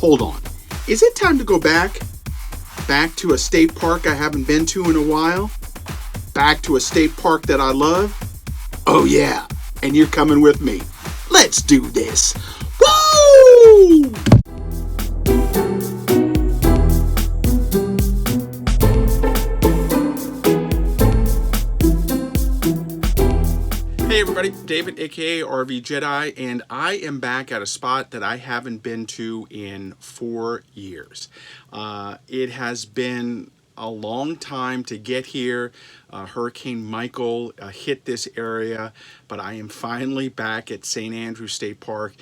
hold on. Is it time to go back? Back to a state park I haven't been to in a while? Back to a state park that I love? Oh yeah, and you're coming with me. Let's do this. Woo! Hey everybody, David aka RVJedeye, and I am back at a spot that I haven't been to in 4 years. It has been a long time to get here. Hurricane Michael hit this area, but I am finally back at St. Andrew State Park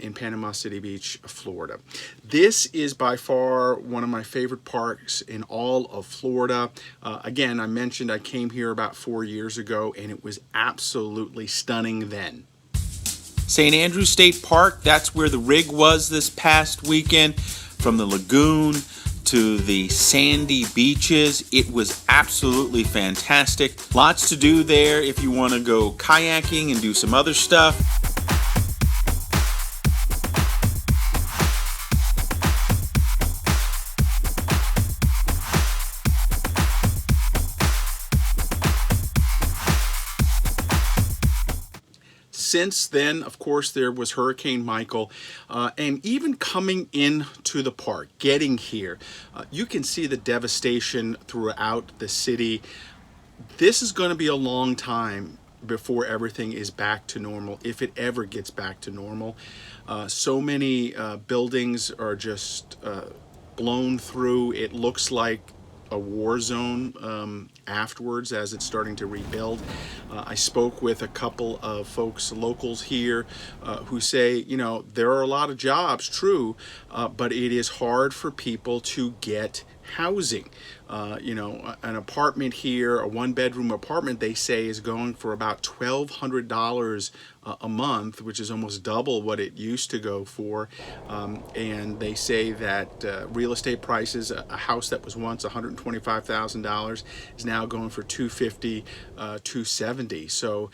in Panama City Beach, Florida. This is by far one of my favorite parks in all of Florida. Again, I mentioned I came here about 4 years ago, and it was absolutely stunning then. St. Andrew State Park, that's where the rig was this past weekend. From the lagoon to the sandy beaches, it was absolutely fantastic. Lots to do there if you want to go kayaking and do some other stuff. Since then, of course, there was Hurricane Michael, and even coming into the park, getting here, you can see the devastation throughout the city. This is going to be a long time before everything is back to normal, if it ever gets back to normal. So many buildings are just blown through. It looks like a war zone afterwards as it's starting to rebuild. I spoke with a couple of folks, locals here, who say, you know, there are a lot of jobs, true, but it is hard for people to get housing. You know, an apartment here, a one-bedroom apartment, they say is going for about $1,200 a month, which is almost double what it used to go for. And they say that real estate prices, a house that was once $125,000 is now going for $250, $270. So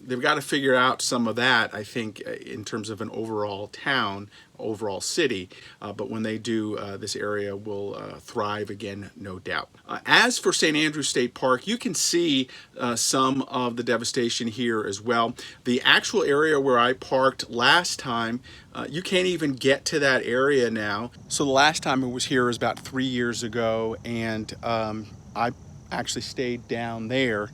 they've got to figure out some of that, I think, in terms of an overall town, overall city. But when they do, this area will thrive again, no doubt. As for St. Andrew State Park, you can see some of the devastation here as well. The actual area where I parked last time, you can't even get to that area now. So the last time I was here was about 3 years ago, and I actually stayed down there.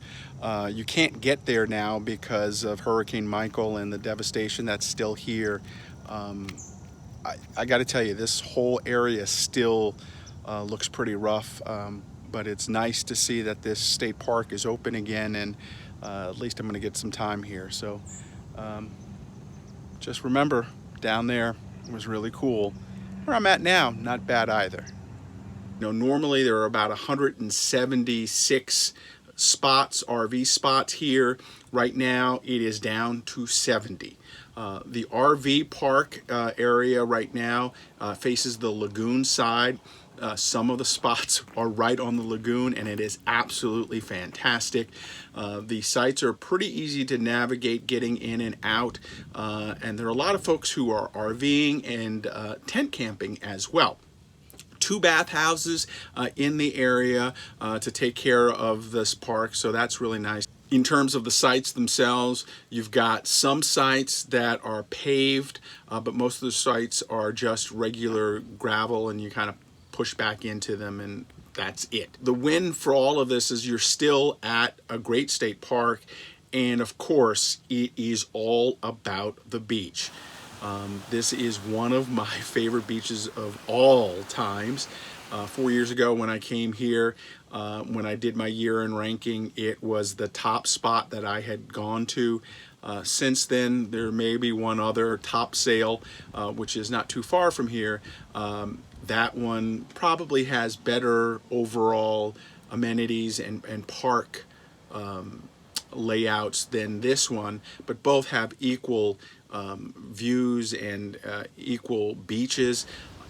You can't get there now because of Hurricane Michael and the devastation that's still here. I got to tell you, this whole area still looks pretty rough, but it's nice to see that this state park is open again, and at least I'm going to get some time here. So just remember, down there was really cool. Where I'm at now, not bad either. You know, normally there are about 176 spots, RV spots here. Right now it is down to 70. The RV park area right now faces the lagoon side. Some of the spots are right on the lagoon, and it is absolutely fantastic. The sites are pretty easy to navigate getting in and out, and there are a lot of folks who are RVing and tent camping as well. 2 bathhouses in the area to take care of this park, so that's really nice. In terms of the sites themselves, you've got some sites that are paved, but most of the sites are just regular gravel, and you kind of push back into them, and that's it. The win for all of this is you're still at a great state park, and of course, it is all about the beach. This is one of my favorite beaches of all times. 4 years ago when I came here, when I did my year-end ranking, it was the top spot that I had gone to. Since then, there may be one other, Top Sail, which is not too far from here. That one probably has better overall amenities and park layouts than this one, but both have equal views and equal beaches.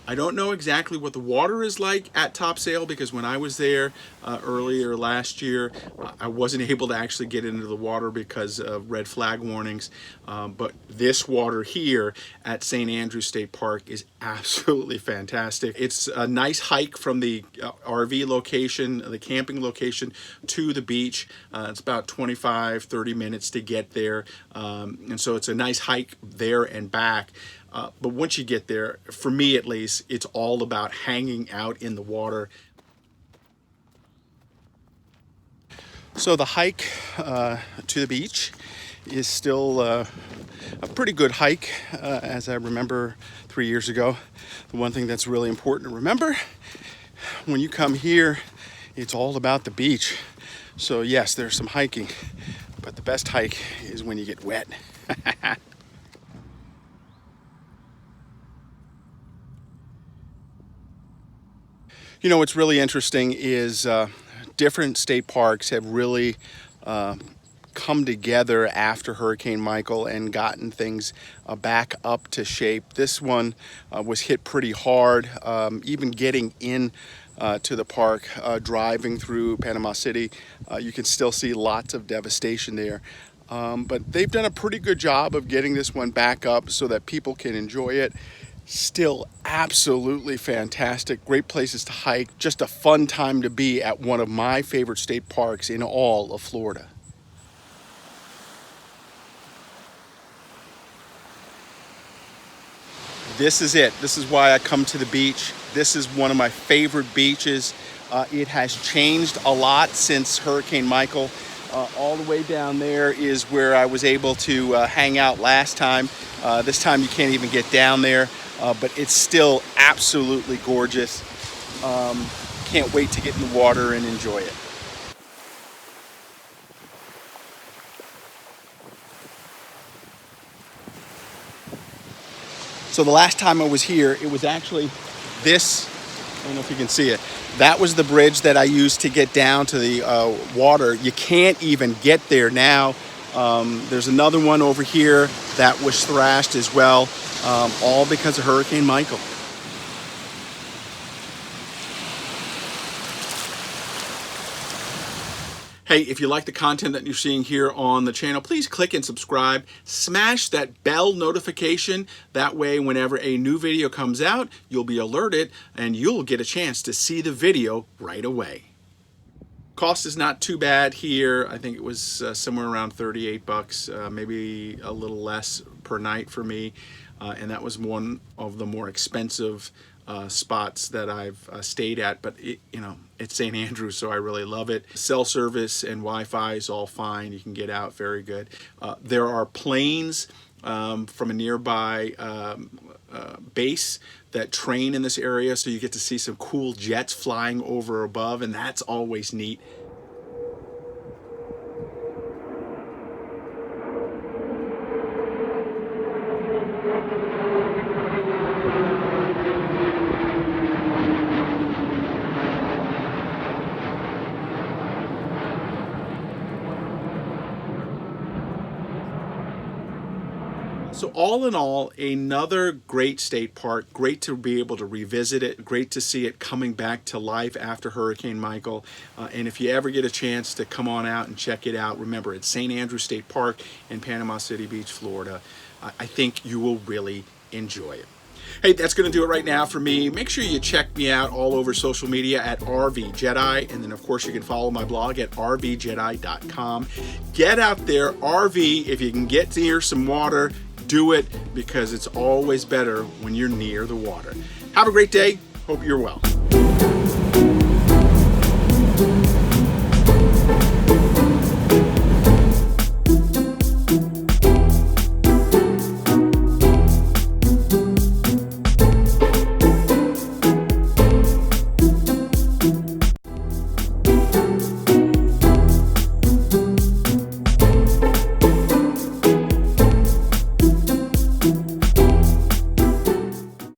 I don't know exactly what the water is like at Topsail, because when I was there earlier last year, I wasn't able to actually get into the water because of red flag warnings. But this water here at St. Andrew State Park is absolutely fantastic. It's a nice hike from the RV location, the camping location, to the beach. It's about 25-30 minutes to get there. And so it's a nice hike there and back. But once you get there, for me at least, it's all about hanging out in the water. So the hike to the beach is still a pretty good hike, as I remember 3 years ago. The one thing that's really important to remember, when you come here, it's all about the beach. So yes, there's some hiking, but the best hike is when you get wet. You know, what's really interesting is different state parks have really come together after Hurricane Michael and gotten things back up to shape. This one was hit pretty hard. Even getting in to the park, driving through Panama City, you can still see lots of devastation there. But they've done a pretty good job of getting this one back up so that people can enjoy it. Still absolutely fantastic. Great places to hike. Just a fun time to be at one of my favorite state parks in all of Florida. This is it. This is why I come to the beach. This is one of my favorite beaches. It has changed a lot since Hurricane Michael. All the way down there is where I was able to hang out last time. This time you can't even get down there. But it's still absolutely gorgeous. Can't wait to get in the water and enjoy it. So the last time I was here, it was actually this, I don't know if you can see it. That was the bridge that I used to get down to the water. You can't even get there now. There's another one over here that was thrashed as well, all because of Hurricane Michael. Hey, if you like the content that you're seeing here on the channel, please click and subscribe. Smash that bell notification. That way, whenever a new video comes out, you'll be alerted and you'll get a chance to see the video right away. Cost is not too bad here. I think it was somewhere around 38 bucks, maybe a little less per night for me. And that was one of the more expensive spots that I've stayed at, but it's St. Andrew, so I really love it. Cell service and Wi-Fi is all fine. You can get out very good. There are planes from a nearby base that train in this area, so you get to see some cool jets flying over above, and that's always neat. So all in all, another great state park. Great to be able to revisit it. Great to see it coming back to life after Hurricane Michael. And if you ever get a chance to come on out and check it out, remember it's St. Andrew State Park in Panama City Beach, Florida. I think you will really enjoy it. Hey, that's going to do it right now for me. Make sure you check me out all over social media at RVJedeye. And then, of course, you can follow my blog at RVJedeye.com. Get out there, RV. If you can get near some water, do it, because it's always better when you're near the water. Have a great day. Hope you're well.